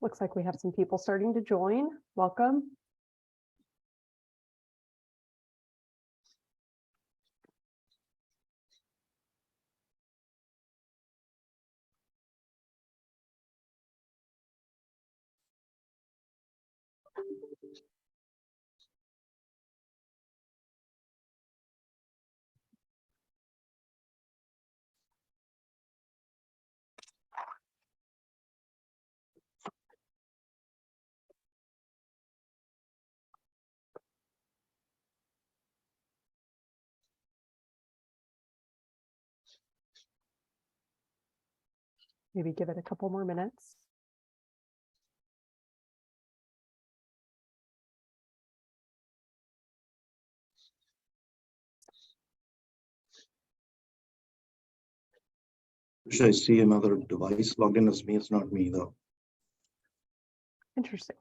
Looks like we have some people starting to join. Welcome. Maybe give it a couple more minutes. Should I see another device logged in as me? It's not me though. Interesting.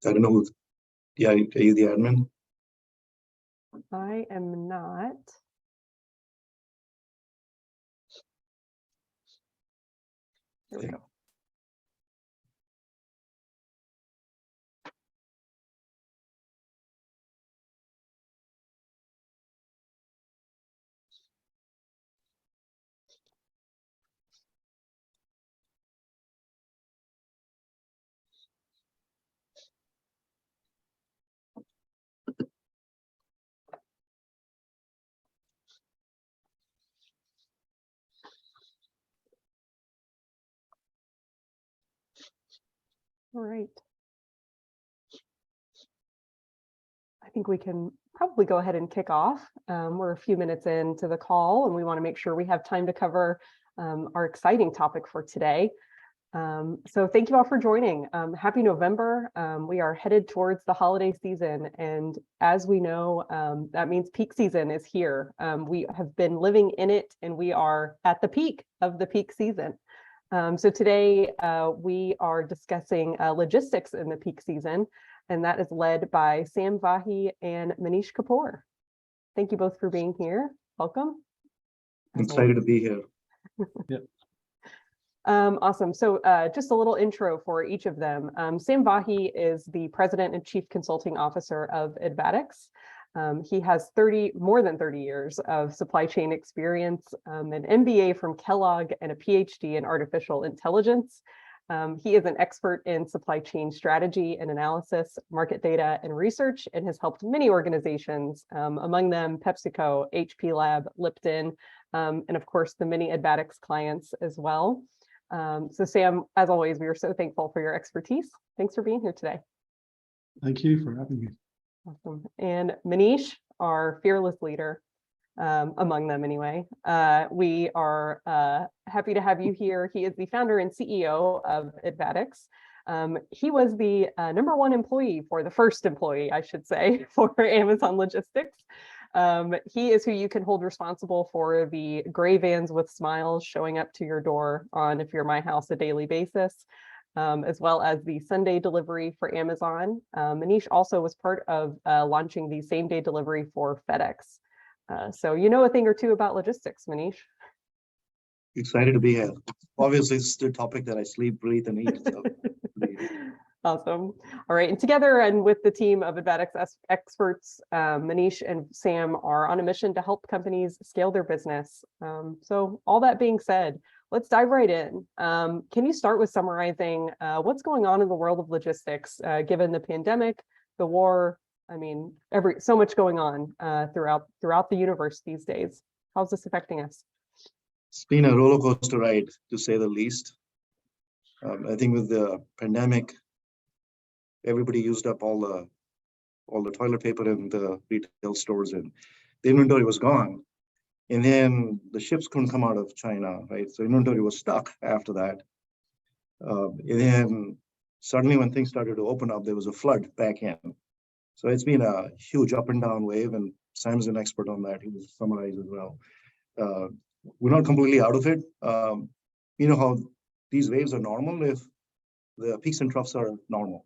I don't know who. Yeah, are you the admin? I am not. There we go. All right. I think we can probably go ahead and kick off. We're a few minutes into the call and we want to make sure we have time to cover our exciting topic for today. So thank you all for joining. Happy November. We are headed towards the holiday season. And as we know, that means peak season is here. We have been living in it and we are at the peak of the peak season. So today we are discussing logistics in the peak season, and that is led by Sam Vahie and Manish Kapoor. Thank you both for being here. Welcome. I'm excited to be here. Yeah. Awesome. So just a little intro for each of them. Sam Vahie is the President and Chief Consulting Officer of Advatix. He has more than 30 years of supply chain experience, an MBA from Kellogg, and a PhD in artificial intelligence. He is an expert in supply chain strategy and analysis, market data and research, and has helped many organizations, among them PepsiCo, HP Lab, Lipton, and of course the many Advatix clients as well. So Sam, as always, we are so thankful for your expertise. Thanks for being here today. Thank you for having me. Awesome. And Manish, our fearless leader, among them anyway. We are happy to have you here. He is the founder and CEO of Advatix. He was the #1 employee, for the first employee, I should say, for Amazon Logistics. He is who you can hold responsible for the gray vans with smiles showing up to your door on If You're My House a daily basis, as well as the Sunday delivery for Amazon. Manish also was part of launching the same-day delivery for FedEx. So you know a thing or two about logistics, Manish. Excited to be here. Obviously, it's the topic that I sleep, breathe, and eat. So. Awesome. All right. And together and with the team of Advatix experts, Manish and Sam are on a mission to help companies scale their business. So all that being said, let's dive right in. Can you start with summarizing what's going on in the world of logistics, given the pandemic, the war? I mean, so much going on throughout the universe these days. How's this affecting us? It's been a roller coaster ride, to say the least. I think with the pandemic, everybody used up all the toilet paper in the retail stores, and the inventory was gone. And then the ships couldn't come out of China, right? So inventory was stuck after that. And then suddenly when things started to open up, there was a flood back in. So it's been a huge up and down wave, and Sam's an expert on that. He will summarize as well. We're not completely out of it. You know how these waves are normal if the peaks and troughs are normal.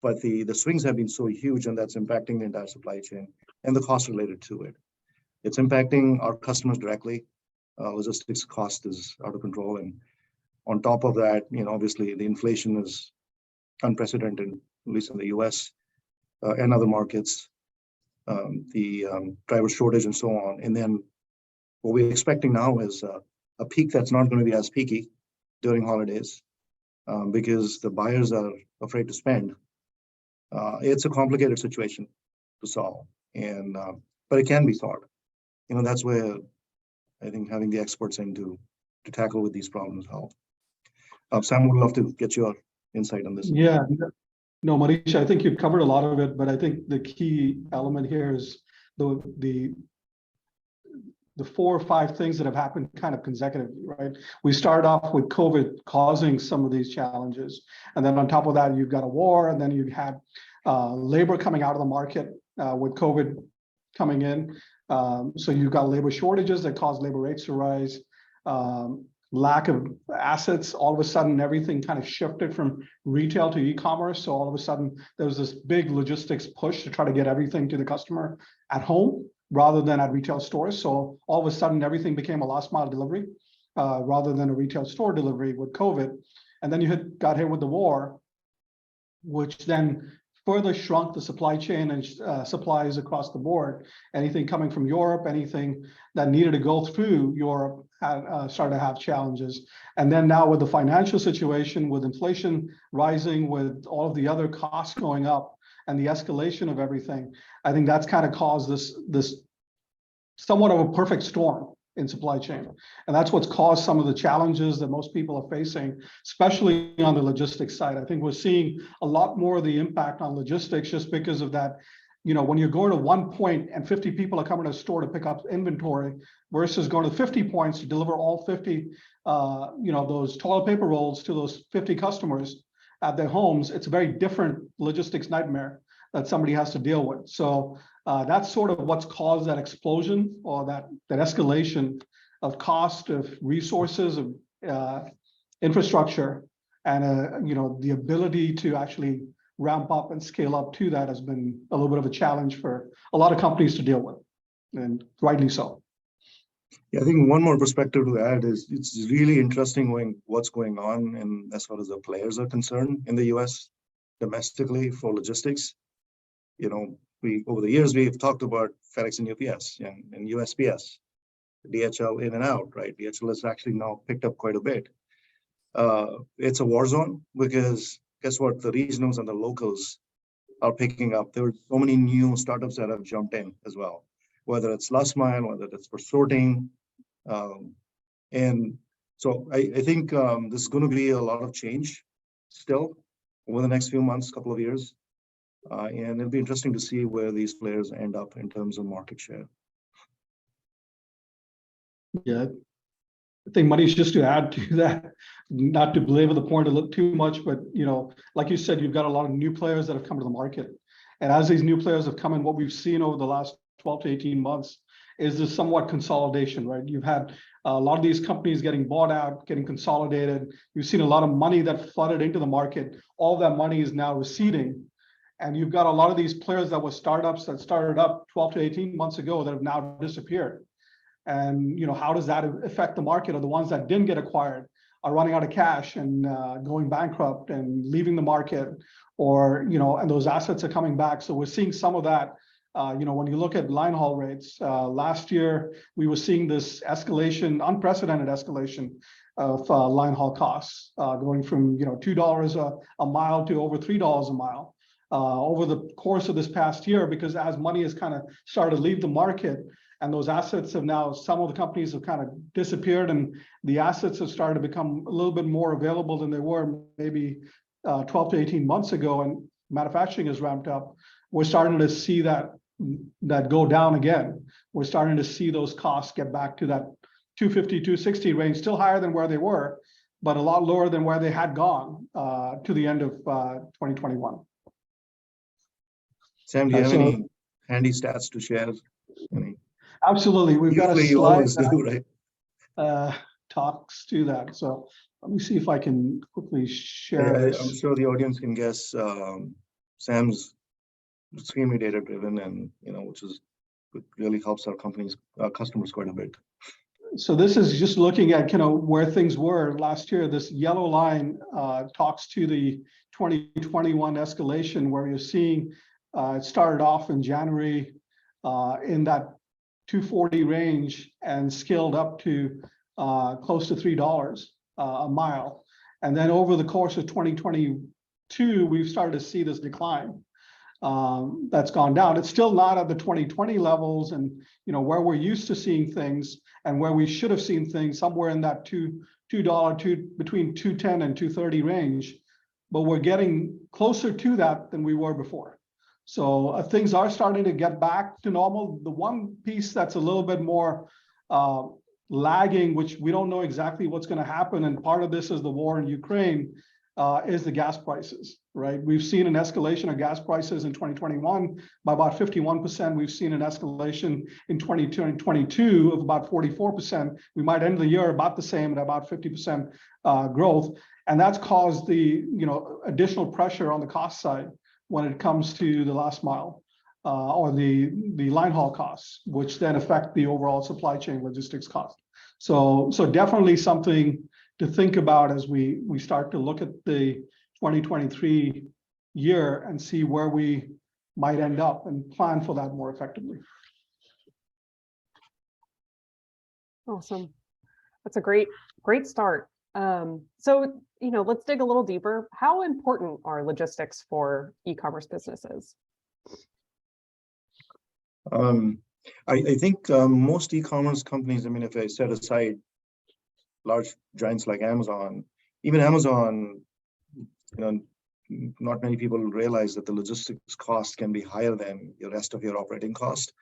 But the swings have been so huge, and that's impacting the entire supply chain and the cost related to it. It's impacting our customers directly. Logistics cost is out of control, and On top of that, obviously the inflation is unprecedented, at least in the US and other markets, the driver shortage and so on. And then what we're expecting now is a peak that's not going to be as peaky during holidays because the buyers are afraid to spend. It's a complicated situation to solve, and but it can be solved. That's where I think having the experts in to tackle with these problems help. Sam, would love to get your insight on this. Yeah, no, Manish, I think you've covered a lot of it, but I think the key element here is the 4 or 5 things that have happened kind of consecutively, right? We started off with COVID causing some of these challenges. And then on top of that, you've got a war, and then you had labor coming out of the market with COVID coming in. So you've got labor shortages that cause labor rates to rise. Lack of assets, all of a sudden everything kind of shifted from retail to e-commerce. So all of a sudden there was this big logistics push to try to get everything to the customer at home rather than at retail stores. So all of a sudden everything became a last mile delivery rather than a retail store delivery with COVID. And then you got hit with the war, which then further shrunk the supply chain and supplies across the board. Anything coming from Europe, anything that needed to go through Europe had started to have challenges. And then now with the financial situation, with inflation rising, with all of the other costs going up and the escalation of everything, I think that's kind of caused this somewhat of a perfect storm in supply chain. And that's what's caused some of the challenges that most people are facing, especially on the logistics side. I think we're seeing a lot more of the impact on logistics just because of that. When you're going to one point and 50 people are coming to a store to pick up inventory versus going to 50 points to deliver all 50, those toilet paper rolls to those 50 customers at their homes, it's a very different logistics nightmare that somebody has to deal with. So that's sort of what's caused that explosion or that escalation of cost, of resources, of infrastructure, and the ability to actually ramp up and scale up to that has been a little bit of a challenge for a lot of companies to deal with, and rightly so. Yeah, I think one more perspective to add is it's really interesting what's going on and as far as the players are concerned in the US domestically for logistics. Over the years we've talked about FedEx and UPS and USPS, DHL in and out, right? DHL has actually now picked up quite a bit. It's a war zone because guess what? The regionals and the locals are picking up. There are so many new startups that have jumped in as well, whether it's last mile, whether it's for sorting. And so I think this is going to be a lot of change still over the next few months, couple of years. And it'll be interesting to see where these players end up in terms of market share. Yeah, I think Manish, just to add to that, not to belabor the point a little too much, but like you said, you've got a lot of new players that have come to the market. And as these new players have come in, what we've seen over the last 12 to 18 months is this somewhat consolidation, right? You've had a lot of these companies getting bought out, getting consolidated. You've seen a lot of money that flooded into the market. All that money is now receding. And you've got a lot of these players that were startups that started up 12 to 18 months ago that have now disappeared. And how does that affect the market? Or the ones that didn't get acquired are running out of cash and going bankrupt and leaving the market, or and those assets are coming back. So we're seeing some of that. When you look at line haul rates, last year we were seeing this escalation, unprecedented escalation of line haul costs, going from $2 a mile to over $3 a mile. Over the course of this past year, because as money has kind of started to leave the market and those assets have now, some of the companies have kind of disappeared and the assets have started to become a little bit more available than they were maybe 12 to 18 months ago, and manufacturing has ramped up. We're starting to see that go down again. We're starting to see those costs get back to that 250, 260 range, still higher than where they were, but a lot lower than where they had gone to the end of 2021. Sam, do you have any handy stats to share? Absolutely. We've got a slide that talks to that. So let me see if I can quickly share this. I'm sure the audience can guess. Sam's extremely data driven, and which really helps our customers quite a bit. So this is just looking at, where things were last year. This yellow line talks to the 2021 escalation, where you're seeing it started off in January in that 240 range and scaled up to close to $3 a mile. And then over the course of 2022, we've started to see this decline. That's gone down. It's still not at the 2020 levels, and where we're used to seeing things, and where we should have seen things somewhere in that $2 between 210 and 230 range, but we're getting closer to that than we were before. So things are starting to get back to normal. The one piece that's a little bit more lagging, which we don't know exactly what's going to happen, and part of this is the war in Ukraine, is the gas prices, right? We've seen an escalation of gas prices in 2021 by about 51%. We've seen an escalation in 2022 of about 44%. We might end the year about the same at about 50% growth. And that's caused the additional pressure on the cost side when it comes to the last mile or the line haul costs, which then affect the overall supply chain logistics cost. So definitely something to think about as we start to look at the 2023 year and see where we might end up and plan for that more effectively. Awesome. That's a great start. So, let's dig a little deeper. How important are logistics for e-commerce businesses? I think most e-commerce companies, if I set aside large giants like Amazon, even Amazon, not many people realize that the logistics cost can be higher than the rest of your operating cost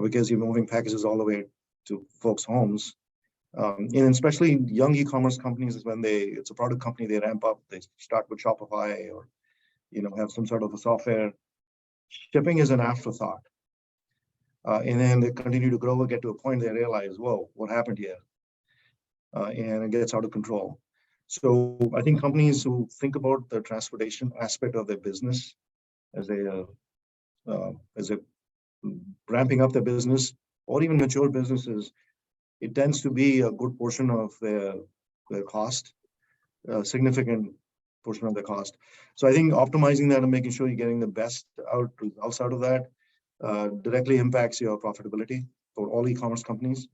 because you're moving packages all the way to folks' homes. And especially young e-commerce companies, is when it's a product company, they ramp up, they start with Shopify or, have some sort of a software. Shipping is an afterthought. And then they continue to grow and get to a point they realize, whoa, what happened here? And it gets out of control. So I think companies who think about the transportation aspect of their business as they ramping up their business, or even mature businesses, it tends to be a good portion of their cost, a significant portion of their cost. So I think optimizing that and making sure you're getting the best results out of that directly impacts your profitability for all e-commerce companies.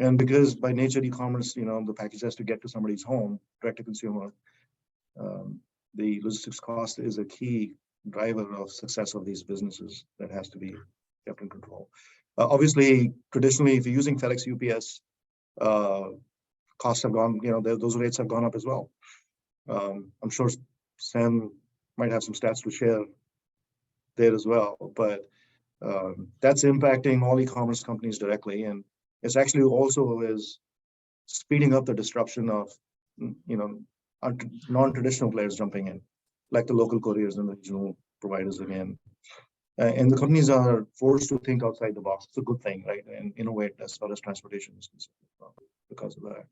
And because by nature, e-commerce, the package has to get to somebody's home, direct to consumer, the logistics cost is a key driver of success of these businesses that has to be kept in control. Obviously, traditionally, if you're using FedEx, UPS, costs have gone, those rates have gone up as well. I'm sure Sam might have some stats to share there as well, but that's impacting all e-commerce companies directly. And it's actually also is speeding up the disruption of, non-traditional players jumping in, like the local couriers and the regional providers again. And the companies are forced to think outside the box. It's a good thing, right? And innovate as far as transportation is concerned because of that.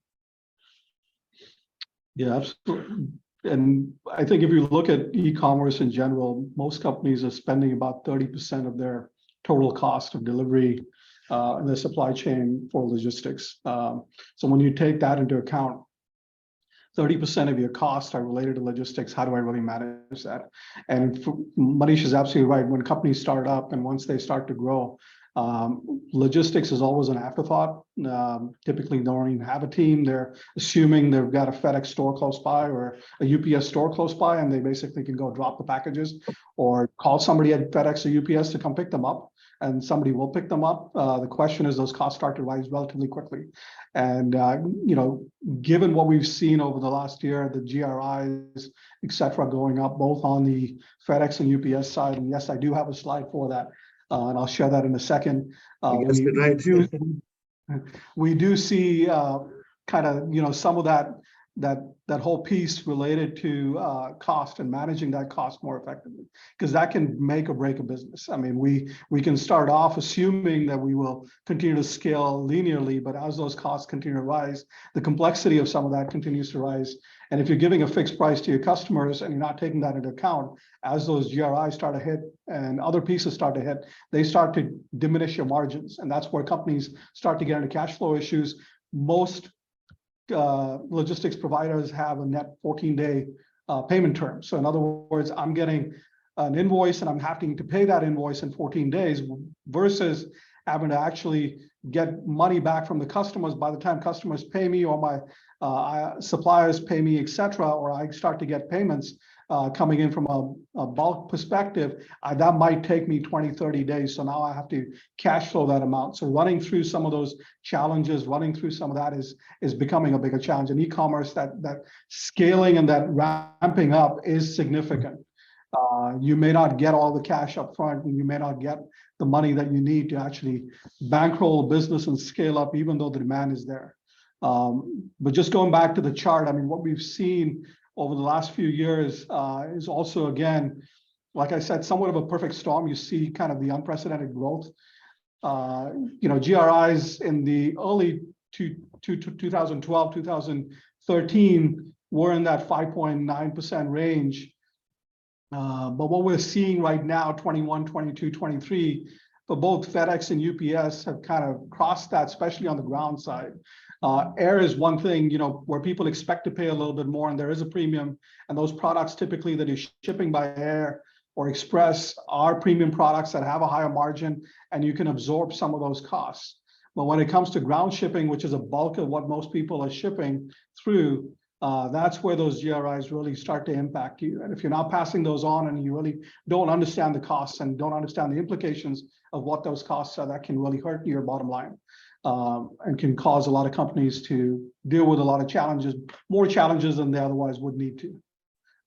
Yeah, absolutely. And I think if you look at e-commerce in general, most companies are spending about 30% of their total cost of delivery in the supply chain for logistics. So when you take that into account, 30% of your costs are related to logistics. How do I really manage that? And Manish is absolutely right. When companies start up and once they start to grow, logistics is always an afterthought. Typically, they don't even have a team. They're assuming they've got a FedEx store close by or a UPS store close by, and they basically can go drop the packages or call somebody at FedEx or UPS to come pick them up, and somebody will pick them up. The question is, those costs start to rise relatively quickly. And, given what we've seen over the last year, the GRIs, et cetera, going up both on the FedEx and UPS side. And yes, I do have a slide for that. And I'll share that in a second. We do see kind of, some of that that whole piece related to cost and managing that cost more effectively, because that can make or break a business. I mean, we can start off assuming that we will continue to scale linearly, but as those costs continue to rise, the complexity of some of that continues to rise. And if you're giving a fixed price to your customers and you're not taking that into account, as those GRIs start to hit and other pieces start to hit, they start to diminish your margins. And that's where companies start to get into cash flow issues. Most logistics providers have a net 14-day payment term. So in other words, I'm getting an invoice and I'm having to pay that invoice in 14 days versus having to actually get money back from the customers by the time customers pay me or my suppliers pay me, etc., or I start to get payments coming in from a bulk perspective, that might take me 20, 30 days. So now I have to cash flow that amount. So running through some of those challenges, running through some of that is becoming a bigger challenge. In e-commerce, that scaling and that ramping up is significant. You may not get all the cash up front, and you may not get the money that you need to actually bankroll a business and scale up, even though the demand is there. But just going back to the chart, I mean, what we've seen over the last few years is also, again, like I said, somewhat of a perfect storm. You see kind of the unprecedented growth. GRIs in the early 2012, 2013 were in that 5.9% range. But what we're seeing right now, 21, 22, 23, for both FedEx and UPS have kind of crossed that, especially on the ground side. Air is one thing, where people expect to pay a little bit more, and there is a premium. And those products typically that is shipping by air or express are premium products that have a higher margin, and you can absorb some of those costs. But when it comes to ground shipping, which is a bulk of what most people are shipping through, that's where those GRIs really start to impact you. And if you're not passing those on and you really don't understand the costs and don't understand the implications of what those costs are, that can really hurt your bottom line. And can cause a lot of companies to deal with a lot of challenges, more challenges than they otherwise would need to.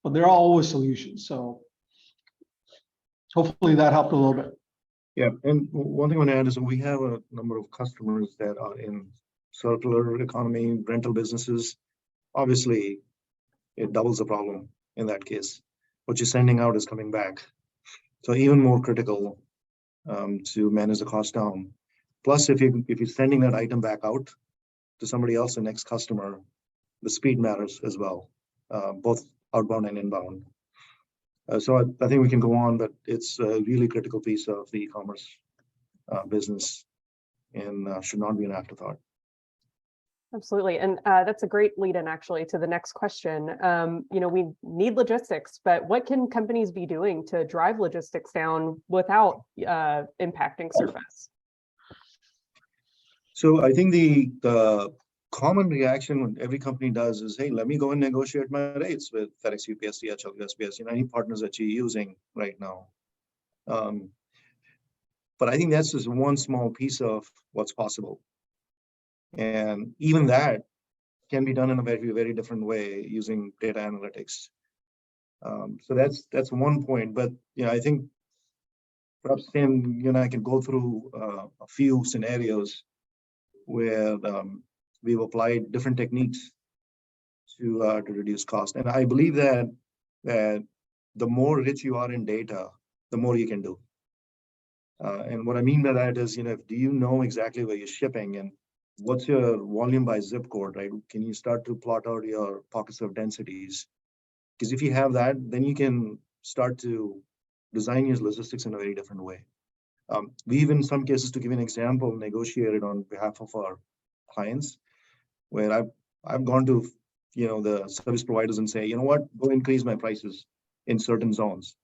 But there are always solutions. So hopefully that helped a little bit. Yeah, and one thing I want to add is we have a number of customers that are in circular economy, rental businesses. Obviously, it doubles the problem in that case. What you're sending out is coming back. So even more critical to manage the cost down. Plus, if you're sending that item back out to somebody else, the next customer, the speed matters as well, both outbound and inbound. So I think we can go on, but it's a really critical piece of the e-commerce business and should not be an afterthought. Absolutely. And that's a great lead in actually to the next question. We need logistics, but what can companies be doing to drive logistics down without impacting service? So I think the common reaction when every company does is, hey, let me go and negotiate my rates with FedEx, UPS, DHL, USPS, any partners that you're using right now. But I think that's just one small piece of what's possible. And even that can be done in a very, very different way using data analytics. So that's one point. But I think perhaps Sam, you and I can go through a few scenarios where we've applied different techniques to reduce cost. And I believe that the more rich you are in data, the more you can do. And what I mean by that is, do you know exactly where you're shipping and what's your volume by zip code, right? Can you start to plot out your pockets of densities? Because if you have that, then you can start to design your logistics in a very different way. We've, in some cases, to give an example, negotiated on behalf of our clients, where I've gone to the service providers and say, go increase my prices in certain zones.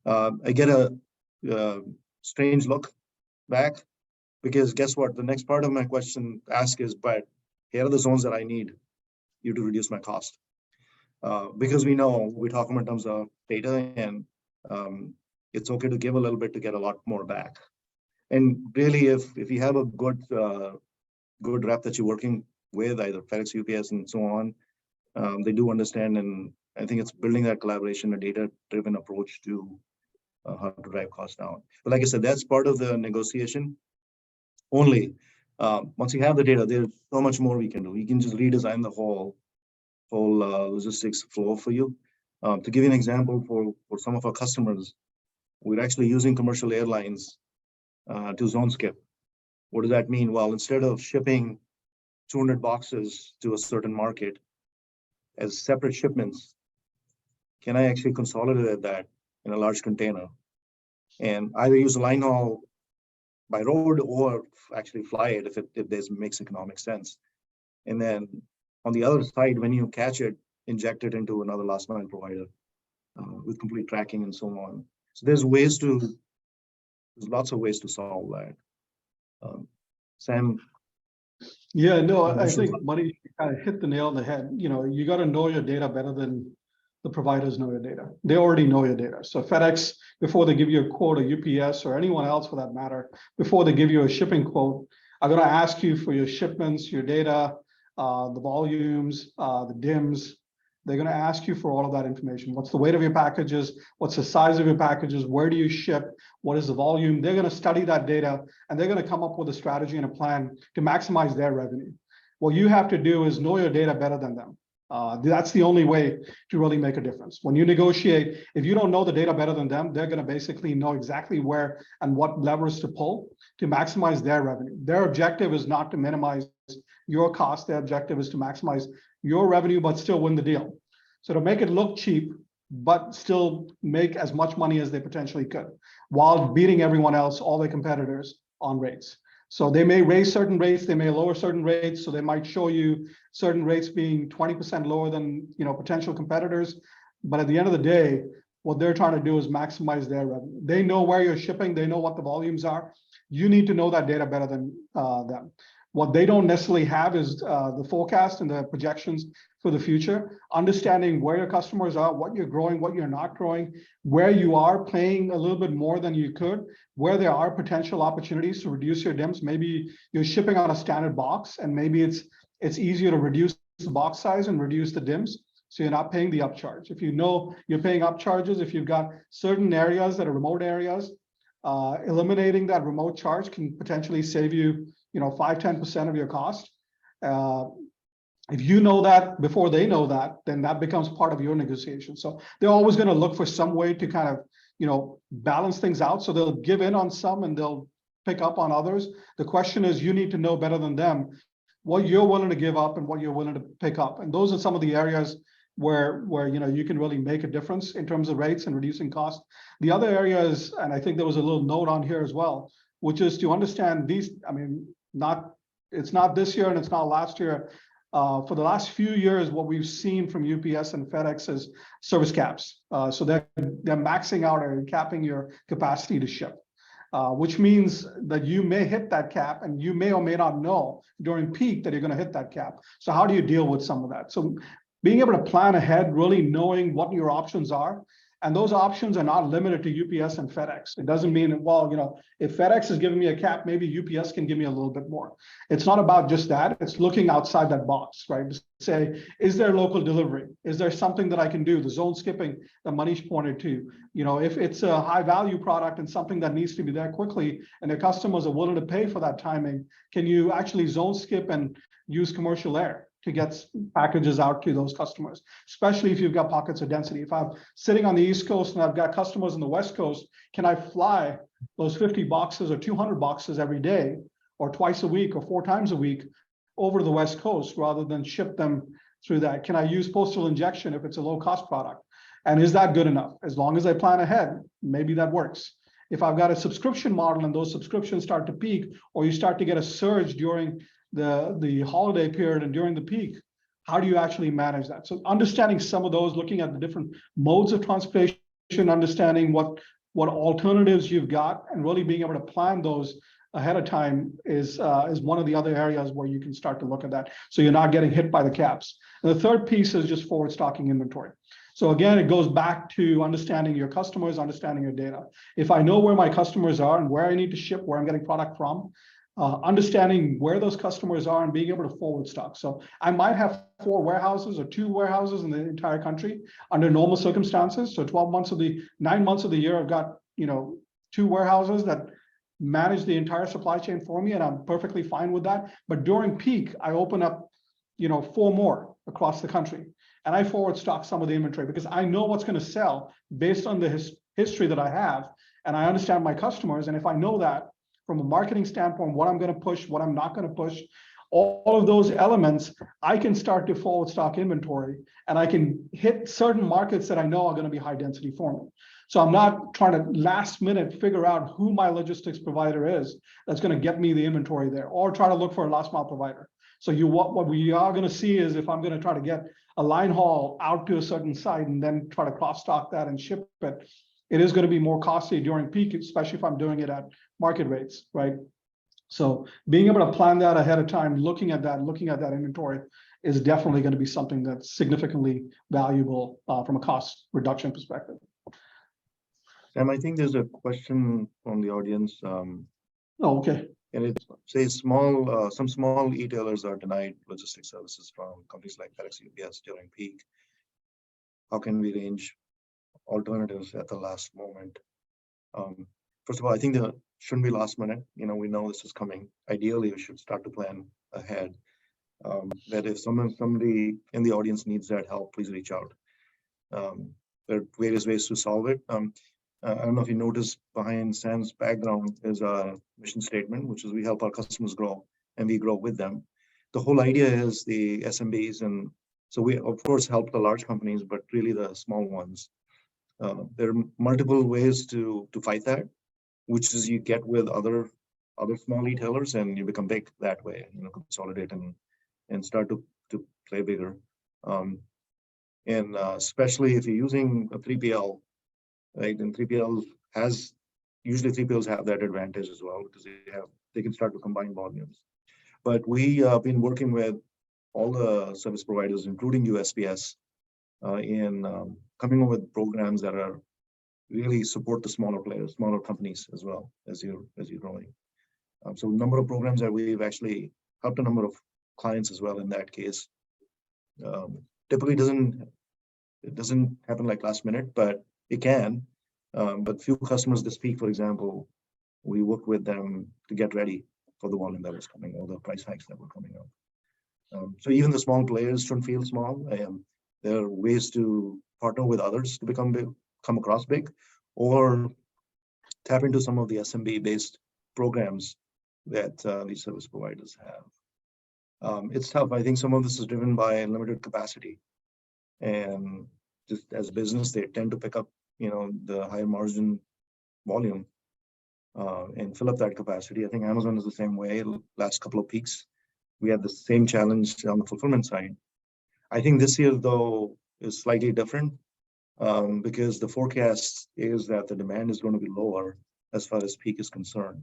I get a strange look back, because guess what? The next part of my question ask is, but here are the zones that I need you to reduce my cost. Because we know we talk in terms of data, and it's okay to give a little bit to get a lot more back. And really, if you have a good rep that you're working with, either FedEx, UPS, and so on, they do understand. And I think it's building that collaboration, a data-driven approach to how to drive costs down. But like I said, that's part of the negotiation. Only once you have the data, there's so much more we can do. You can just redesign the whole whole logistics flow for you. To give you an example, for some of our customers, we're actually using commercial airlines to zone skip. What does that mean? Well, instead of shipping 200 boxes to a certain market as separate shipments, can I actually consolidate that in a large container and either use a line haul by road or actually fly it if this makes economic sense? And then on the other side, when you catch it, inject it into another last mile provider with complete tracking and so on. So there's lots of ways to solve that. Sam? Yeah, no, I think Manish kind of hit the nail on the head. You know, you got to know your data better than the providers know your data. They already know your data. So FedEx, before they give you a quote, or UPS, or anyone else for that matter, before they give you a shipping quote, are going to ask you for your shipments, your data, the volumes, the DIMs. They're going to ask you for all of that information. What's the weight of your packages? What's the size of your packages? Where do you ship? What is the volume? They're going to study that data, and they're going to come up with a strategy and a plan to maximize their revenue. What you have to do is know your data better than them. That's the only way to really make a difference. When you negotiate, if you don't know the data better than them, they're going to basically know exactly where and what levers to pull to maximize their revenue. Their objective is not to minimize your cost. Their objective is to maximize your revenue, but still win the deal. So to make it look cheap, but still make as much money as they potentially could, while beating everyone else, all their competitors, on rates. So they may raise certain rates, they may lower certain rates. So they might show you certain rates being 20% lower than, you know, potential competitors. But at the end of the day, what they're trying to do is maximize their revenue. They know where you're shipping, they know what the volumes are. You need to know that data better than them. What they don't necessarily have is the forecast and the projections for the future, understanding where your customers are, what you're growing, what you're not growing, where you are paying a little bit more than you could, where there are potential opportunities to reduce your DIMs. Maybe you're shipping on a standard box, and maybe it's easier to reduce the box size and reduce the DIMs, so you're not paying the upcharge. If you know you're paying upcharges, if you've got certain areas that are remote areas, eliminating that remote charge can potentially save you, 5-10% of your cost. If you know that before they know that, then that becomes part of your negotiation. So they're always going to look for some way to kind of, balance things out. So they'll give in on some and they'll pick up on others. The question is, you need to know better than them what you're willing to give up and what you're willing to pick up. And those are some of the areas where you can really make a difference in terms of rates and reducing cost. The other area is, and I think there was a little note on here as well, which is to understand these. It's not this year and it's not last year. For the last few years, what we've seen from UPS and FedEx is service caps. So they're maxing out or capping your capacity to ship, which means that you may hit that cap, and you may or may not know during peak that you're going to hit that cap. So how do you deal with some of that? So being able to plan ahead, really knowing what your options are. And those options are not limited to UPS and FedEx. It doesn't mean, well, if FedEx is giving me a cap, maybe UPS can give me a little bit more. It's not about just that. It's looking outside that box, right? To say, is there local delivery? Is there something that I can do? The zone skipping that Manish pointed to. If it's a high value product and something that needs to be there quickly, and the customers are willing to pay for that timing, can you actually zone skip and use commercial air to get packages out to those customers, especially if you've got pockets of density? If I'm sitting on the East Coast and I've got customers on the West Coast, can I fly those 50 boxes or 200 boxes every day, or twice a week, or 4 times a week over to the West Coast rather than ship them through that? Can I use postal injection if it's a low cost product? And is that good enough? As long as I plan ahead, maybe that works. If I've got a subscription model and those subscriptions start to peak, or you start to get a surge during the holiday period and during the peak, how do you actually manage that? So understanding some of those, looking at the different modes of transportation, understanding what alternatives you've got, and really being able to plan those ahead of time is one of the other areas where you can start to look at that, so you're not getting hit by the caps. And the third piece is just forward stocking inventory. So again, it goes back to understanding your customers, understanding your data. If I know where my customers are and where I need to ship, where I'm getting product from, understanding where those customers are and being able to forward stock. So I might have 4 warehouses or 2 warehouses in the entire country under normal circumstances. So 9 months of the year, I've got 2 warehouses that manage the entire supply chain for me, and I'm perfectly fine with that. But during peak, I open up 4 more across the country. and I forward stock some of the inventory because I know what's going to sell based on the history that I have, and I understand my customers. And if I know that from a marketing standpoint, what I'm going to push, what I'm not going to push, all of those elements, I can start to forward stock inventory, and I can hit certain markets that I know are going to be high density for me. So I'm not trying to last minute figure out who my logistics provider is that's going to get me the inventory there, or try to look for a last mile provider. So what we are going to see is if I'm going to try to get a line haul out to a certain site and then try to cross stock that and ship it, it is going to be more costly during peak, especially if I'm doing it at market rates, right? So being able to plan that ahead of time, looking at that inventory is definitely going to be something that's significantly valuable from a cost reduction perspective. Sam, I think there's a question from the audience. Oh, okay. And it says some small retailers are denied logistics services from companies like FedEx, UPS during peak. How can we arrange alternatives at the last moment? First of all, I think that shouldn't be last minute. You know, we know this is coming. Ideally, we should start to plan ahead. That if somebody in the audience needs that help, please reach out. There are various ways to solve it. I don't know if you noticed behind Sam's background is a mission statement, which is we help our customers grow and we grow with them. The whole idea is the SMBs, and so we of course help the large companies, but really the small ones. There are multiple ways to fight that, which is you get with other small retailers and you become big that way, you know, consolidate and start to play bigger. Especially if you're using a 3PL, right? And 3PLs have that advantage as well because they can start to combine volumes. But we have been working with all the service providers, including USPS, in coming up with programs that are really support the smaller players, smaller companies as well as you're growing. So a number of programs that we've actually helped a number of clients as well in that case. Typically it doesn't happen like last minute, but it can. But few customers this peak, for example, we worked with them to get ready for the volume that was coming or the price hikes that were coming up. So even the small players shouldn't feel small. There are ways to partner with others to become big, come across big, or tap into some of the SMB-based programs that these service providers have. It's tough. I think some of this is driven by limited capacity, and just as business, they tend to pick up, you know, the higher margin volume and fill up that capacity. I think Amazon is the same way. Last couple of peaks, we had the same challenge on the fulfillment side. I think this year, though, is slightly different because the forecast is that the demand is going to be lower as far as peak is concerned.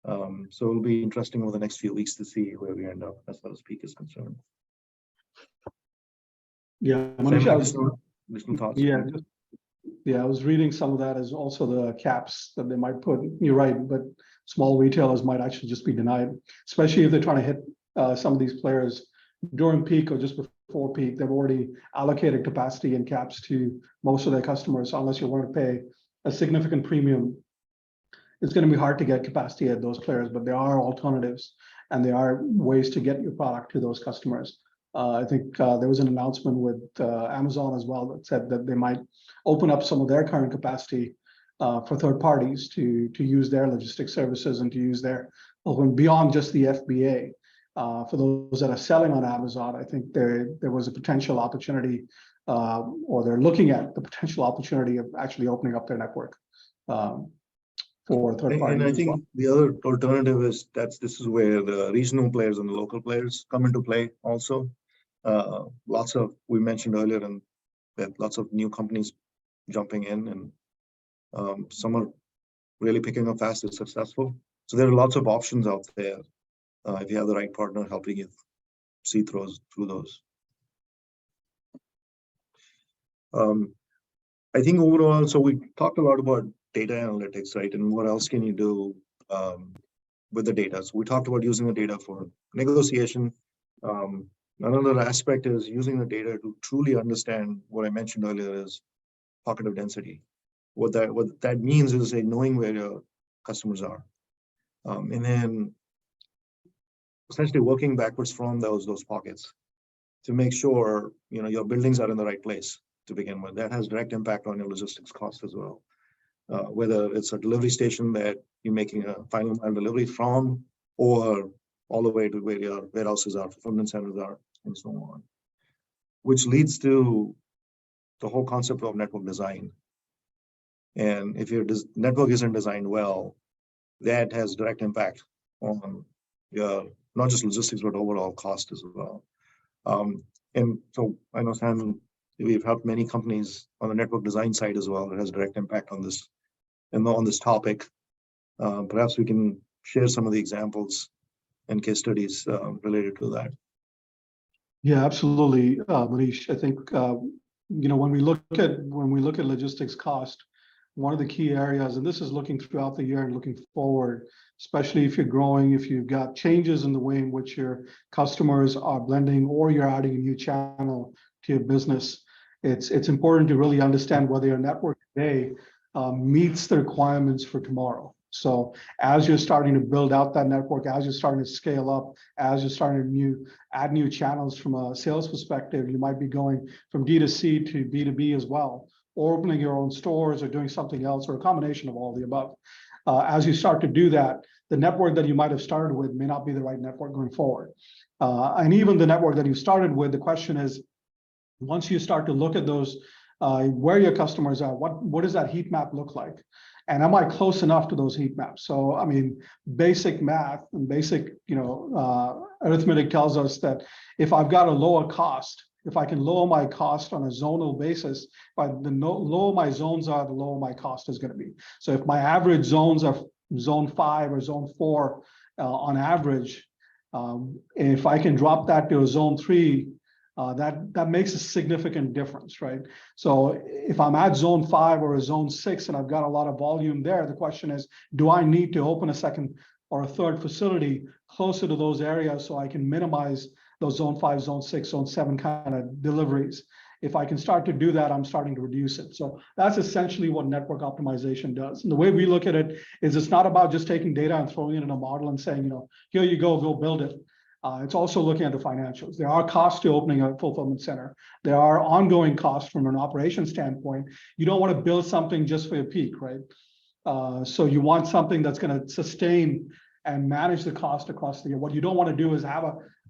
So it'll be interesting over the next few weeks to see where we end up as far as peak is concerned. Yeah, Manish, additional thoughts? Yeah, I was reading some of that as also the caps that they might put. You're right, but small retailers might actually just be denied, especially if they're trying to hit some of these players during peak or just before peak. They've already allocated capacity and caps to most of their customers. So unless you want to pay a significant premium, it's going to be hard to get capacity at those players, but there are alternatives and there are ways to get your product to those customers. I think there was an announcement with Amazon as well that said that they might open up some of their current capacity for third parties to use their logistics services and to use their beyond just the FBA. For those that are selling on Amazon, I think there was a potential opportunity, or they're looking at the potential opportunity of actually opening up their network for third parties. And I think the other alternative is this is where the regional players and the local players come into play also. We mentioned earlier, and that lots of new companies jumping in, and some are really picking up fast and successful. So there are lots of options out there if you have the right partner helping you see through those. I think overall, so we talked a lot about data analytics, right? And what else can you do with the data? So we talked about using the data for negotiation. Another aspect is using the data to truly understand what I mentioned earlier is pocket of density. What that means is knowing where your customers are, and then essentially working backwards from those pockets. to make sure, your buildings are in the right place to begin with. That has direct impact on your logistics cost as well. Whether it's a delivery station that you're making a final mile delivery from, or all the way to where your warehouses are, fulfillment centers are, and so on. Which leads to the whole concept of network design. And if your network isn't designed well, that has direct impact on your, not just logistics, but overall cost as well. And so I know, Sam, we've helped many companies on the network design side as well. It has direct impact on this, and on this topic. Perhaps we can share some of the examples and case studies related to that. Yeah, absolutely, Manish. I think when we look at logistics cost, one of the key areas, and this is looking throughout the year and looking forward, especially if you're growing, if you've got changes in the way in which your customers are blending, or you're adding a new channel to your business, it's important to really understand whether your network today meets the requirements for tomorrow. So as you're starting to build out that network, as you're starting to scale up, as you're starting to add new channels from a sales perspective, you might be going from D2C to B2B as well, or opening your own stores, or doing something else, or a combination of all the above. As you start to do that, the network that you might have started with may not be the right network going forward. And even the network that you started with, the question is, once you start to look at those, where your customers are, what does that heat map look like? And am I close enough to those heat maps? So, I mean, basic math and basic, arithmetic tells us that if I've got a lower cost, if I can lower my cost on a zonal basis, the lower my zones are, the lower my cost is going to be. So if my average zones are zone 5 or zone 4 on average, if I can drop that to a zone 3, that makes a significant difference, right? So if I'm at zone 5 or a zone 6 and I've got a lot of volume there, the question is, do I need to open a second or a third facility closer to those areas so I can minimize those zone 5, zone 6, zone 7 kind of deliveries? If I can start to do that, I'm starting to reduce it. So that's essentially what network optimization does. And the way we look at it is, it's not about just taking data and throwing it in a model and saying, here you go build it. It's also looking at the financials. There are costs to opening a fulfillment center. There are ongoing costs from an operations standpoint. You don't want to build something just for a peak, right? So you want something that's going to sustain and manage the cost across the year. What you don't want to do is have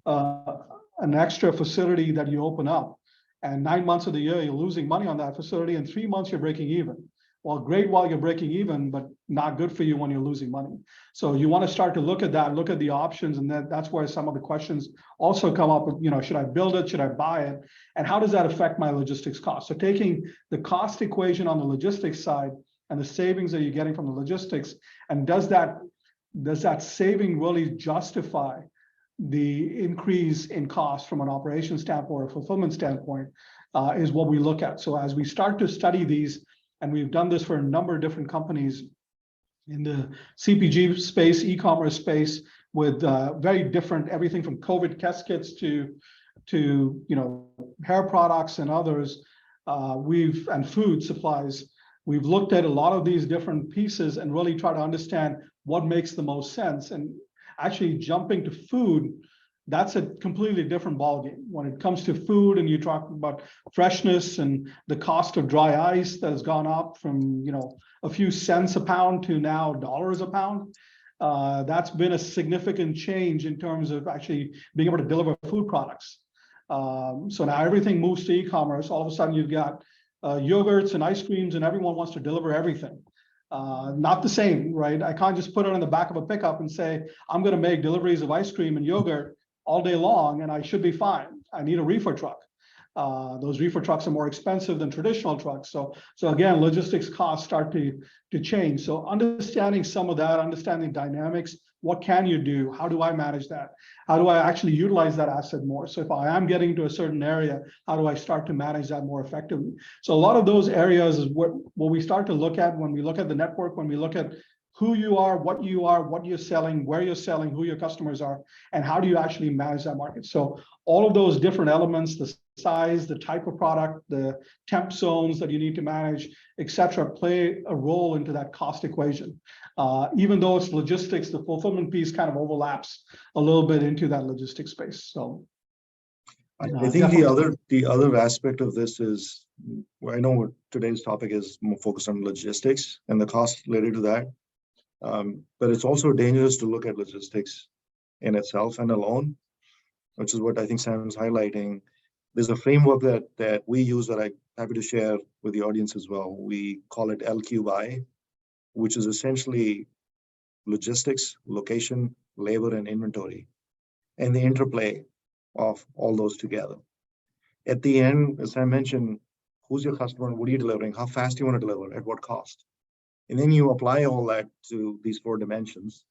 an extra facility that you open up, and 9 months of the year you're losing money on that facility, and 3 months you're breaking even. Well, great while you're breaking even, but not good for you when you're losing money. So you want to start to look at that, look at the options, and that's where some of the questions also come up with, should I build it? Should I buy it? And how does that affect my logistics cost? So taking the cost equation on the logistics side and the savings that you're getting from the logistics, and does that saving really justify the increase in cost from an operations standpoint or fulfillment standpoint, is what we look at. So as we start to study these, and we've done this for a number of different companies in the CPG space, e-commerce space, with very different, everything from COVID test kits to hair products and others, and food supplies. We've looked at a lot of these different pieces and really try to understand what makes the most sense. And actually jumping to food, that's a completely different ballgame. When it comes to food and you talk about freshness and the cost of dry ice that has gone up from a few cents a pound to now dollars a pound, that's been a significant change in terms of actually being able to deliver food products. So now everything moves to e-commerce. All of a sudden you've got yogurts and ice creams, and everyone wants to deliver everything. Not the same, right? I can't just put it on the back of a pickup and say, I'm going to make deliveries of ice cream and yogurt all day long, and I should be fine. I need a reefer truck. Those reefer trucks are more expensive than traditional trucks. So again, logistics costs start to change. So understanding some of that, understanding dynamics, what can you do? How do I manage that? How do I actually utilize that asset more? So if I am getting to a certain area, how do I start to manage that more effectively? So a lot of those areas is what we start to look at when we look at the network, when we look at who you are, what you're selling, where you're selling, who your customers are, and how do you actually manage that market. So all of those different elements, the size, the type of product, the temp zones that you need to manage, et cetera, play a role into that cost equation. Even though it's logistics, the fulfillment piece kind of overlaps a little bit into that logistics space. So I think the other aspect of this is, I know today's topic is more focused on logistics and the cost related to that. But it's also dangerous to look at logistics in itself and alone, which is what I think Sam is highlighting. There's a framework that we use that I'm happy to share with the audience as well. We call it LQI, which is essentially logistics, location, labor, and inventory, and the interplay of all those together. At the end, as I mentioned, who's your customer? What are you delivering? How fast do you want to deliver? At what cost? And then you apply all that to these 4 dimensions.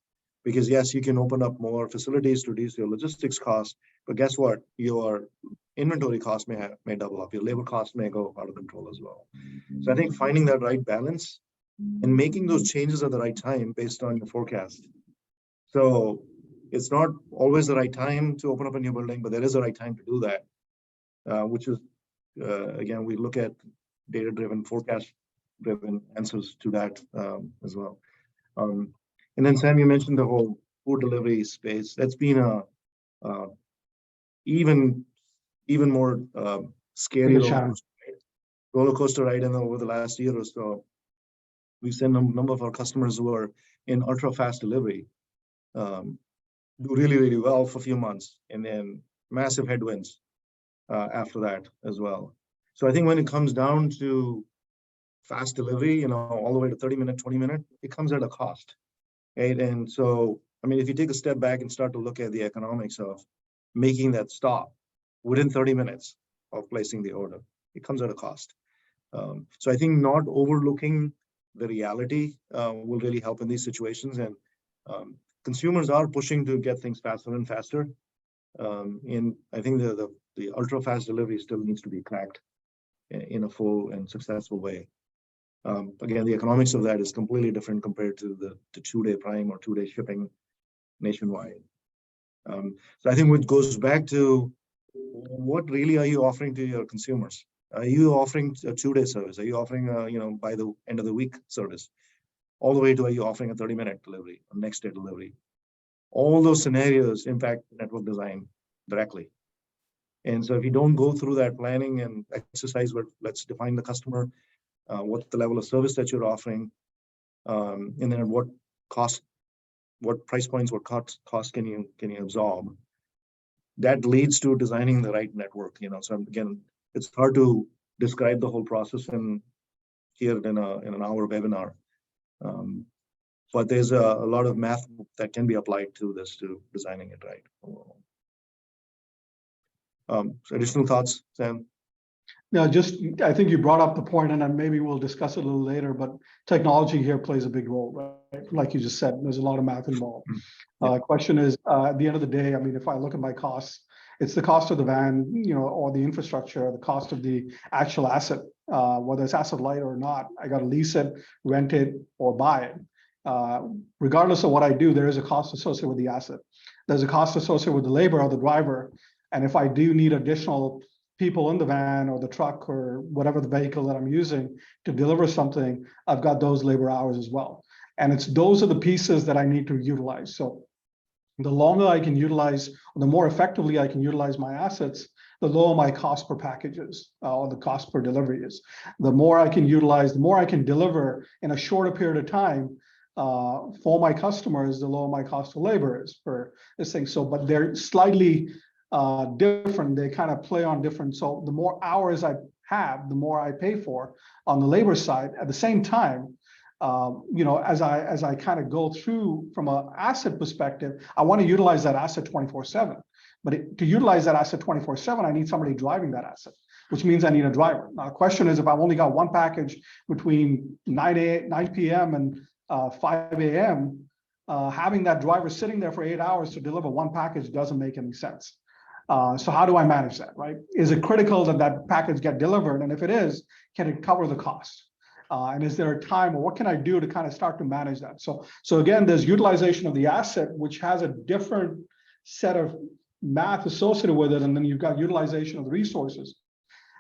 Because yes, you can open up more facilities to reduce your logistics costs, but guess what? Your inventory cost may double up. Your labor cost may go out of control as well. So I think finding that right balance and making those changes at the right time based on your forecast. So it's not always the right time to open up a new building, but there is a right time to do that, which is, again, we look at data-driven, forecast-driven answers to that as well. And then Sam, you mentioned the whole food delivery space. That's been a even more scary roller coaster ride over the last year or so. We've seen a number of our customers who are in ultra fast delivery do really, really well for a few months, and then massive headwinds after that as well. So I think when it comes down to fast delivery, all the way to 30-minute, 20-minute, it comes at a cost, right? And so, I mean, if you take a step back and start to look at the economics of making that stop within 30 minutes of placing the order, it comes at a cost. So I think not overlooking the reality will really help in these situations. And consumers are pushing to get things faster and faster. And I think the ultra fast delivery still needs to be cracked in a full and successful way. Again, the economics of that is completely different compared to the 2-day Prime or 2-day shipping nationwide. So I think it goes back to what really are you offering to your consumers? Are you offering a 2-day service? Are you offering a, by the end of the week service? All the way to, are you offering a 30-minute delivery, a next day delivery? All those scenarios impact network design directly. And so if you don't go through that planning and exercise, let's define the customer, what's the level of service that you're offering, and then what cost, what price points, what cost can you absorb? That leads to designing the right network. So again, it's hard to describe the whole process and here in an hour webinar. But there's a lot of math that can be applied to this, to designing it right. So additional thoughts, Sam? No, I think you brought up the point, and then maybe we'll discuss it a little later, but technology here plays a big role, right? Like you just said, there's a lot of math involved. Question is, at the end of the day, I mean, if I look at my costs, it's the cost of the van, or the infrastructure, the cost of the actual asset, whether it's asset light or not. I got to lease it, rent it, or buy it. Regardless of what I do, there is a cost associated with the asset. There's a cost associated with the labor or the driver. And if I do need additional people in the van or the truck or whatever the vehicle that I'm using to deliver something, I've got those labor hours as well. And those are the pieces that I need to utilize. So the longer I can utilize, the more effectively I can utilize my assets, the lower my cost per package is, or the cost per delivery is. The more I can utilize, the more I can deliver in a shorter period of time for my customers, the lower my cost of labor is for this thing. So, but they're slightly different. They kind of play on different. So the more hours I have, the more I pay for on the labor side. At the same time, as I kind of go through from an asset perspective, I want to utilize that asset 24/7. But to utilize that asset 24/7, I need somebody driving that asset, which means I need a driver. Now, the question is, if I've only got one package between 9 p.m. and 5 a.m., having that driver sitting there for 8 hours to deliver one package doesn't make any sense. So how do I manage that, right? Is it critical that that package get delivered? And if it is, can it cover the cost? And is there a time, or what can I do to kind of start to manage that? So again, there's utilization of the asset, which has a different set of math associated with it. And then you've got utilization of the resources.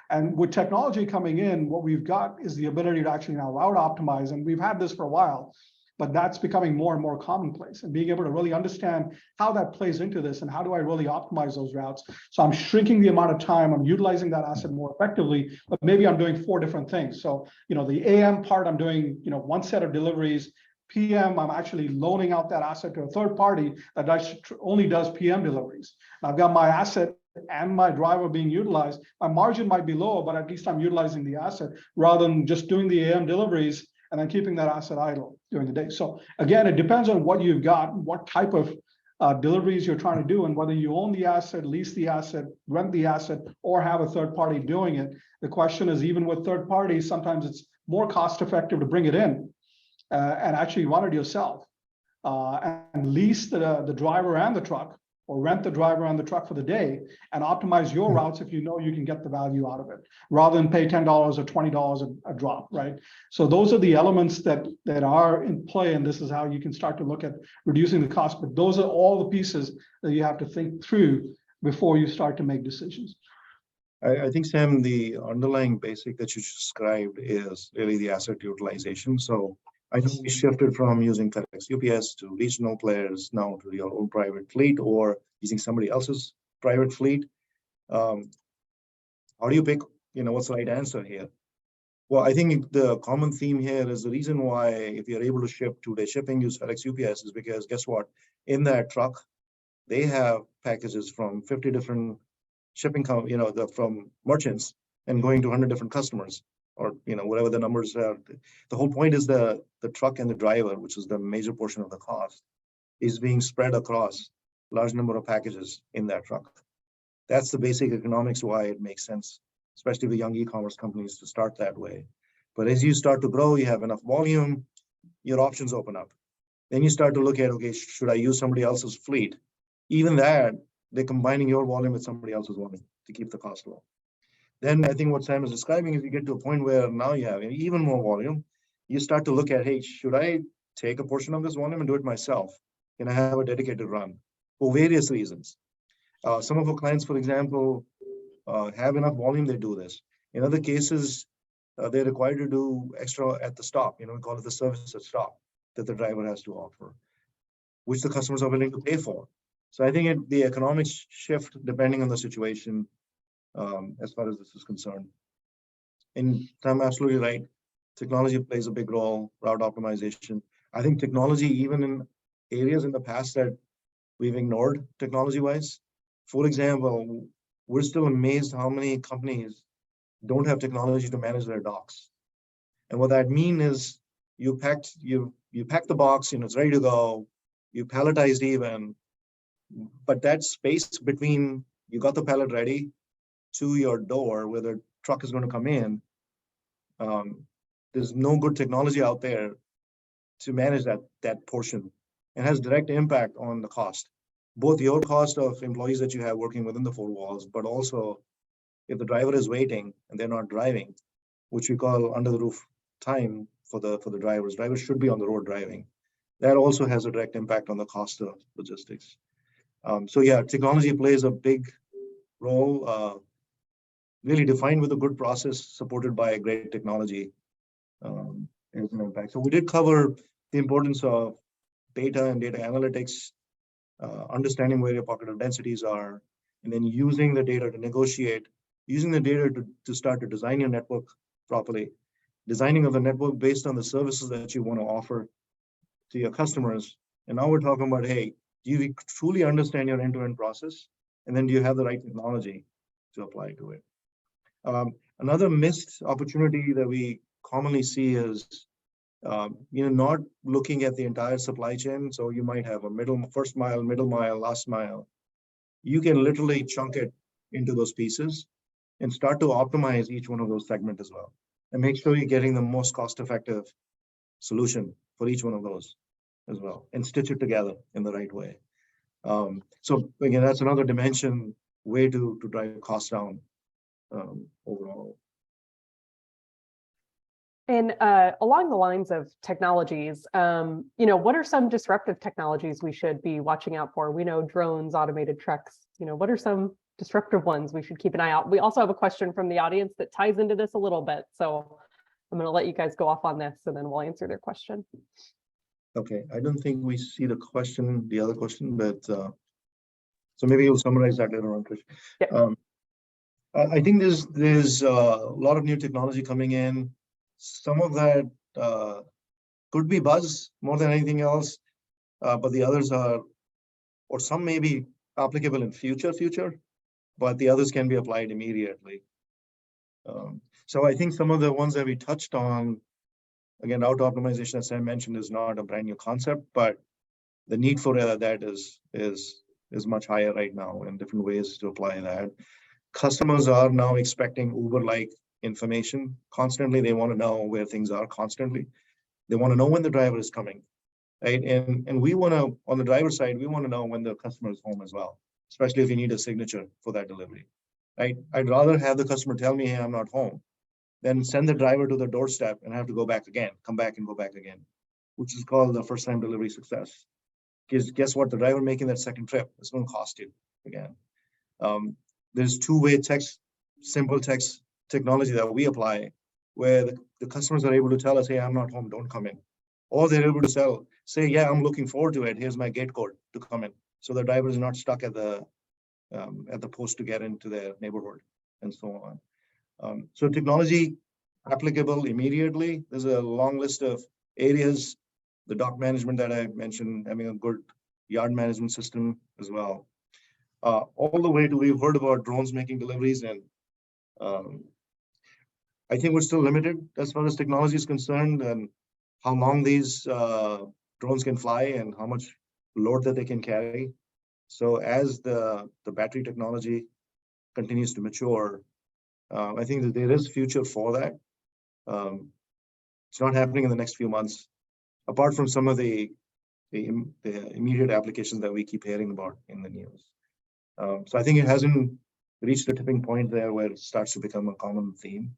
And with technology coming in, what we've got is the ability to actually now route optimize. And we've had this for a while. but that's becoming more and more commonplace, and being able to really understand how that plays into this and how do I really optimize those routes. So I'm shrinking the amount of time, I'm utilizing that asset more effectively, but maybe I'm doing 4 different things. So, the AM part, I'm doing, one set of deliveries. PM, I'm actually loaning out that asset to a third party that only does PM deliveries. I've got my asset and my driver being utilized. My margin might be lower, but at least I'm utilizing the asset rather than just doing the AM deliveries and then keeping that asset idle during the day. So again, it depends on what you've got, what type of deliveries you're trying to do, and whether you own the asset, lease the asset, rent the asset, or have a third party doing it. The question is, even with third parties, sometimes it's more cost effective to bring it in and actually run it yourself and lease the driver and the truck, or rent the driver and the truck for the day and optimize your routes if you know you can get the value out of it, rather than pay $10 or $20 a drop, right? So those are the elements that are in play, and this is how you can start to look at reducing the cost. But those are all the pieces that you have to think through before you start to make decisions. I think, Sam, the underlying basic that you described is really the asset utilization. So I know we shifted from using FedEx UPS to regional players now to your own private fleet or using somebody else's private fleet. How do you pick, what's the right answer here? Well, I think the common theme here is the reason why if you're able to ship 2-day shipping, use FedEx UPS is because guess what? In that truck, they have packages from 50 different shipping, from merchants and going to 100 different customers, or whatever the numbers are. The whole point is the truck and the driver, which is the major portion of the cost, is being spread across a large number of packages in that truck. That's the basic economics why it makes sense, especially with young e-commerce companies, to start that way. But as you start to grow, you have enough volume, your options open up. Then you start to look at, okay, should I use somebody else's fleet? Even that, they're combining your volume with somebody else's volume to keep the cost low. Then I think what Sam is describing is you get to a point where now you have even more volume. You start to look at, hey, should I take a portion of this volume and do it myself? Can I have a dedicated run? For various reasons. Some of our clients, for example, have enough volume, they do this. In other cases, they're required to do extra at the stop. We call it the service at stop that the driver has to offer, which the customers are willing to pay for. So I think the economics shift depending on the situation as far as this is concerned. And I'm absolutely right. Technology plays a big role, route optimization. I think technology, even in areas in the past that we've ignored technology-wise. For example, we're still amazed how many companies don't have technology to manage their docks. And what that means is you pack the box, it's ready to go, you palletized even, but that space between you got the pallet ready to your door where the truck is going to come in, there's no good technology out there to manage that portion. It has direct impact on the cost, both your cost of employees that you have working within the 4 walls, but also if the driver is waiting and they're not driving, which we call under the roof time for the drivers. Drivers should be on the road driving. That also has a direct impact on the cost of logistics. So yeah, technology plays a big role, really defined with a good process supported by a great technology has an impact. So we did cover the importance of data and data analytics, understanding where your pocket of densities are, and then using the data to negotiate, using the data to start to design your network properly, designing of the network based on the services that you want to offer to your customers. And now we're talking about, hey, do you truly understand your end-to-end process? And then do you have the right technology to apply to it? Another missed opportunity that we commonly see is not looking at the entire supply chain. So you might have a first mile, middle mile, last mile. You can literally chunk it into those pieces and start to optimize each one of those segments as well. And make sure you're getting the most cost-effective solution for each one of those as well, and stitch it together in the right way. So again, that's another dimension, way to drive costs down overall. And along the lines of technologies, what are some disruptive technologies we should be watching out for? We know drones, automated trucks, what are some disruptive ones we should keep an eye out? We also have a question from the audience that ties into this a little bit. So I'm going to let you guys go off on this and then we'll answer their question. Okay, I don't think we see the other question, but so maybe you'll summarize that later on, Krish. Yeah. I think there's a lot of new technology coming in. Some of that could be buzz more than anything else, but the others are, or some may be applicable in future, but the others can be applied immediately. So I think some of the ones that we touched on, again, auto optimization, as I mentioned, is not a brand new concept, but the need for that is much higher right now, and different ways to apply that. Customers are now expecting Uber-like information constantly. They want to know where things are constantly. They want to know when the driver is coming, right? And we want to, on the driver side, we want to know when the customer is home as well, especially if you need a signature for that delivery, right? I'd rather have the customer tell me, hey, I'm not home, than send the driver to the doorstep and have to go back again, come back and go back again, which is called the first time delivery success. Because guess what? The driver making that second trip is going to cost you again. There's two-way text, simple text technology that we apply, where the customers are able to tell us, hey, I'm not home, don't come in. Or they're able to say, yeah, I'm looking forward to it. Here's my gate code to come in. So the driver is not stuck at the post to get into their neighborhood and so on. So technology applicable immediately. There's a long list of areas, the dock management that I mentioned, having a good yard management system as well. All the way to, we've heard about drones making deliveries, and I think we're still limited as far as technology is concerned, and how long these drones can fly and how much load that they can carry. So as the battery technology continues to mature, I think that there is future for that. It's not happening in the next few months, apart from some of the immediate applications that we keep hearing about in the news. So I think it hasn't reached the tipping point there where it starts to become a common theme.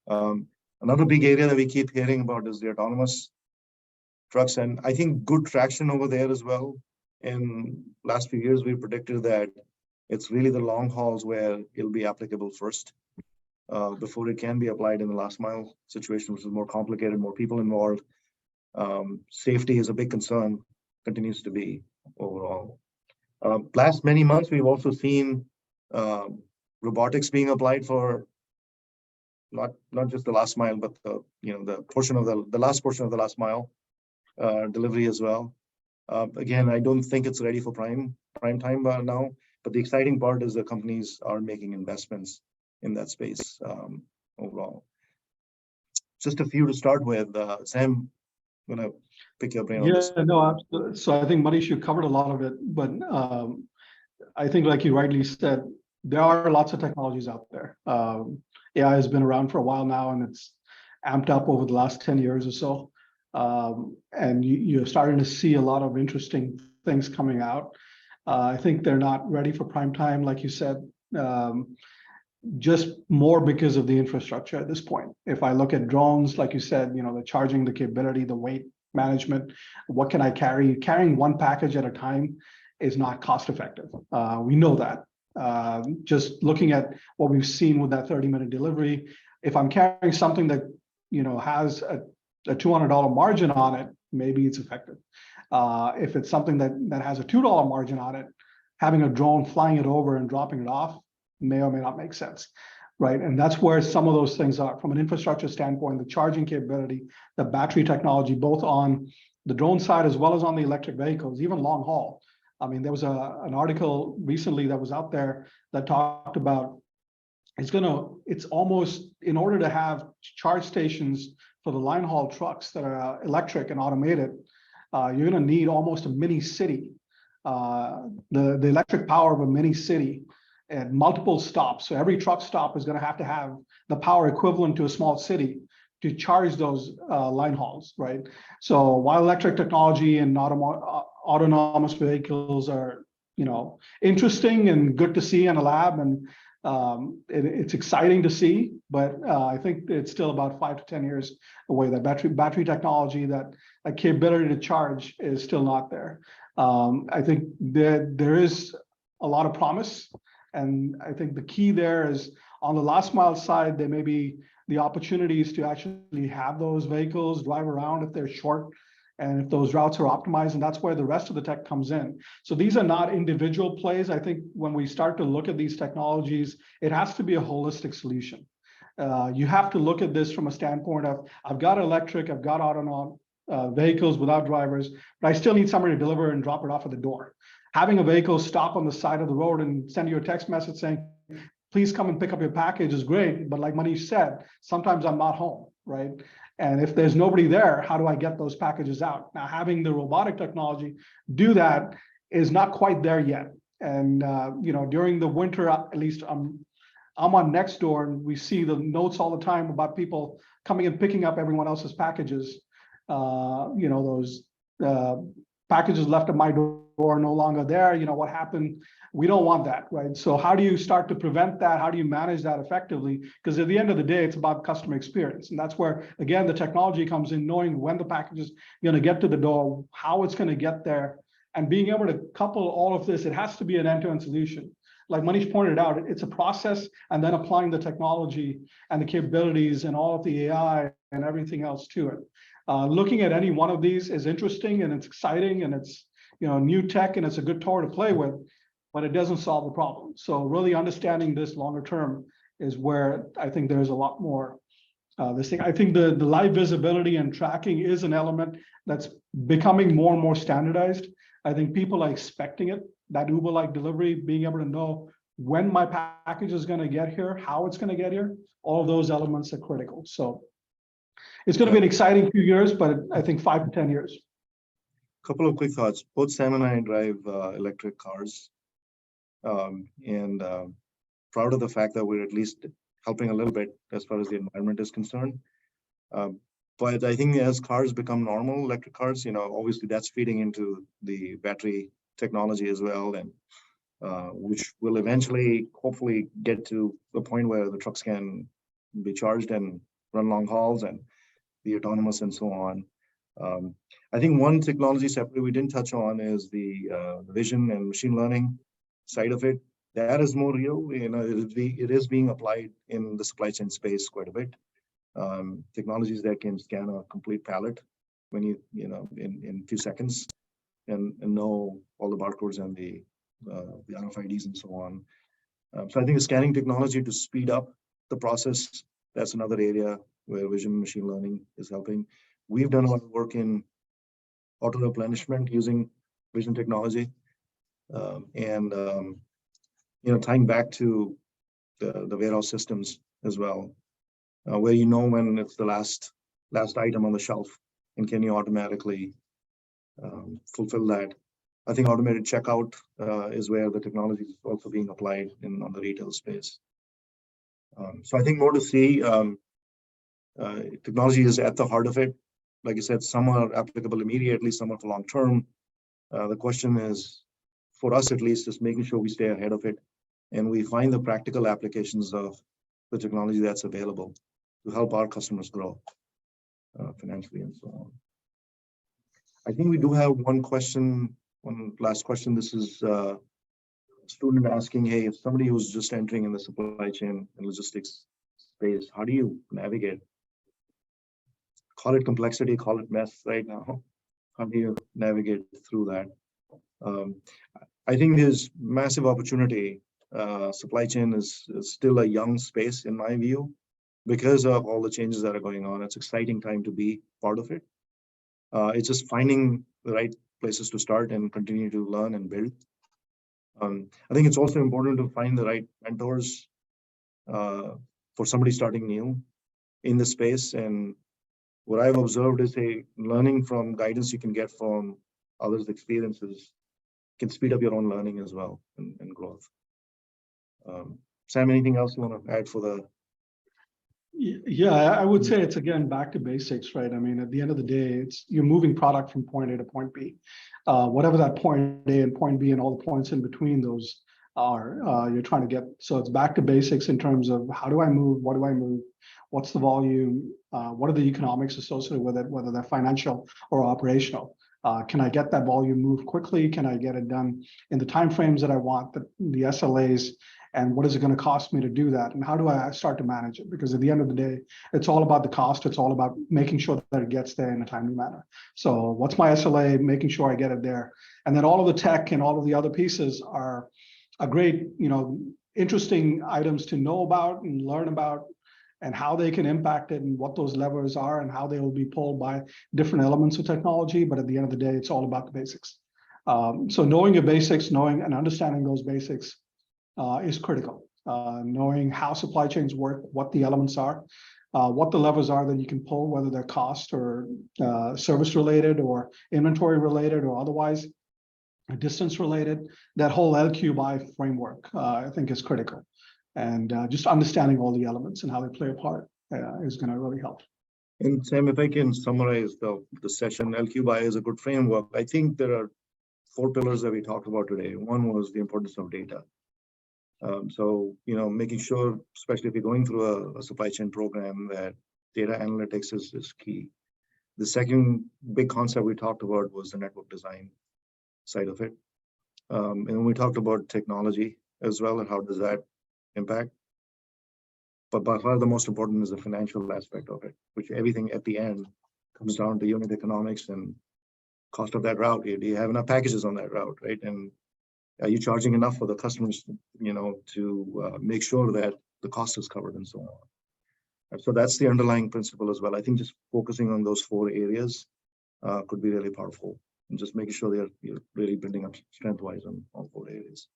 Another big area that we keep hearing about is the autonomous trucks, and I think good traction over there as well. In last few years, we predicted that it's really the long hauls where it'll be applicable first, before it can be applied in the last mile situation, which is more complicated, more people involved. Safety is a big concern, continues to be overall. Last many months, we've also seen robotics being applied for not just the last mile, but the portion of the last portion of the last mile delivery as well. Again, I don't think it's ready for prime time now, but the exciting part is the companies are making investments in that space overall. Just a few to start with. Sam, I'm gonna pick your brain on this. Yeah, no, absolutely. So I think, Manish, you covered a lot of it, but I think, like you rightly said, there are lots of technologies out there. AI has been around for a while now, and it's amped up over the last 10 years or so. And you're starting to see a lot of interesting things coming out. I think they're not ready for prime time, like you said, just more because of the infrastructure at this point. If I look at drones, like you said, the charging, the capability, the weight management, what can I carry? Carrying one package at a time is not cost effective. We know that. Just looking at what we've seen with that 30-minute delivery, if I'm carrying something that has a $200 margin on it, maybe it's effective. If it's something that has a $2 margin on it, having a drone flying it over and dropping it off may or may not make sense, right? And that's where some of those things are from an infrastructure standpoint, the charging capability, the battery technology, both on the drone side as well as on the electric vehicles, even long haul. I mean, there was an article recently that was out there that talked about it's almost, in order to have charge stations for the line haul trucks that are electric and automated, you're going to need almost a mini city, the electric power of a mini city at multiple stops. So every truck stop is going to have the power equivalent to a small city to charge those line hauls, right? So while electric technology and autonomous vehicles are, interesting and good to see in a lab, and it's exciting to see, but I think it's still about 5 to 10 years away. That battery technology, that capability to charge is still not there. I think there is a lot of promise, and I think the key there is on the last mile side, there may be the opportunities to actually have those vehicles drive around if they're short And if those routes are optimized, and that's where the rest of the tech comes in. So these are not individual plays. I think when we start to look at these technologies, it has to be a holistic solution. You have to look at this from a standpoint of, I've got electric, I've got autonomous vehicles without drivers, but I still need somebody to deliver and drop it off at the door. Having a vehicle stop on the side of the road and send you a text message saying, please come and pick up your package is great. But like Manish said, sometimes I'm not home, right? And if there's nobody there, how do I get those packages out? Now, having the robotic technology do that is not quite there yet. And during the winter, at least I'm on Nextdoor, and we see the notes all the time about people coming and picking up everyone else's packages. Those packages left at my door are no longer there. What happened? We don't want that, right? So how do you start to prevent that? How do you manage that effectively? Because at the end of the day, it's about customer experience. And that's where, again, the technology comes in, knowing when the package is going to get to the door, how it's going to get there, and being able to couple all of this. It has to be an end-to-end solution. Like Manish pointed out, it's a process, and then applying the technology and the capabilities and all of the AI and everything else to it. Looking at any one of these is interesting, and it's exciting, and it's new tech, and it's a good toy to play with, but it doesn't solve the problem. So really understanding this longer term is where I think there's a lot more. I think the live visibility and tracking is an element that's becoming more and more standardized. I think people are expecting it, that Uber-like delivery, being able to know when my package is going to get here, how it's going to get here. All of those elements are critical. So it's going to be an exciting few years, but I think 5 to 10 years. Couple of quick thoughts. Both Sam and I drive electric cars, and proud of the fact that we're at least helping a little bit as far as the environment is concerned. But I think as cars become normal, electric cars, obviously that's feeding into the battery technology as well, and which will eventually, hopefully, get to the point where the trucks can be charged and run long hauls, and the autonomous and so on. I think one technology separately we didn't touch on is the vision and machine learning side of it. That is more real. It is being applied in the supply chain space quite a bit. Technologies that can scan a complete pallet when in a few seconds, and know all the barcodes and the RFIDs and so on. So I think the scanning technology to speed up the process, that's another area where vision and machine learning is helping. We've done a lot of work in auto replenishment using vision technology, and tying back to the warehouse systems as well, where when it's the last item on the shelf, and can you automatically fulfill that. I think automated checkout is where the technology is also being applied on the retail space. So I think more to see. Technology is at the heart of it. Like I said, some are applicable immediately, some are for long term. The question is, for us at least, is making sure we stay ahead of it, and we find the practical applications of the technology that's available to help our customers grow financially and so on. I think we do have one last question. This is a student asking, hey, if somebody who's just entering in the supply chain and logistics space, how do you navigate? Call it complexity, call it mess right now. How do you navigate through that? I think there's massive opportunity. Supply chain is still a young space in my view, because of all the changes that are going on. It's an exciting time to be part of it. It's just finding the right places to start and continue to learn and build. I think it's also important to find the right mentors for somebody starting new in the space. And what I've observed is learning from guidance you can get from others' experiences can speed up your own learning as well and growth. Sam, anything else you want to add for the? Yeah, I would say it's again back to basics, right? I mean, at the end of the day, you're moving product from point A to point B. Whatever that point A and point B and all the points in between those are, you're trying to get. So it's back to basics in terms of how do I move, what do I move, what's the volume, what are the economics associated with it, whether they're financial or operational. Can I get that volume moved quickly? Can I get it done in the timeframes that I want, the SLAs, and what is it going to cost me to do that? And how do I start to manage it? Because at the end of the day, it's all about the cost. It's all about making sure that it gets there in a timely manner. So what's my SLA? Making sure I get it there. And then all of the tech and all of the other pieces are a great, interesting items to know about and learn about, and how they can impact it and what those levers are and how they will be pulled by different elements of technology. But at the end of the day, it's all about the basics. So knowing your basics, knowing and understanding those basics is critical. Knowing how supply chains work, what the elements are, what the levers are that you can pull, whether they're cost or service related or inventory related or otherwise distance related. That whole LQ framework, I think, is critical. And just understanding all the elements and how they play a part is going to really help. And Sam, if I can summarize the session, LQ is a good framework. I think there are 4 pillars that we talked about today. One was the importance of data. So, making sure, especially if you're going through a supply chain program, that data analytics is key. The second big concept we talked about was the network design side of it. And we talked about technology as well, and how does that impact. But by far the most important is the financial aspect of it, which everything at the end comes down to unit economics and cost of that route. Do you have enough packages on that route, right? And are you charging enough for the customers, to make sure that the cost is covered and so on. And so that's the underlying principle as well. I think just focusing on those 4 areas could be really powerful, and just making sure you're really building up strength-wise on all 4 areas.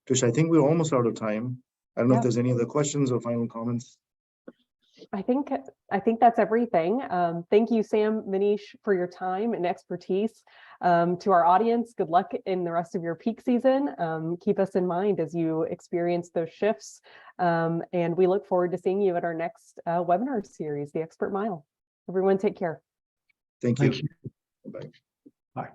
Trish, I think we're almost out of time. I don't know if there's any other questions or final comments. I think that's everything. Thank you, Sam, Manish, for your time and expertise. To our audience, good luck in the rest of your peak season. Keep us in mind as you experience those shifts. And we look forward to seeing you at our next webinar series, The Expert Mile. Everyone take care. Thank you. Thank you. Bye. Bye.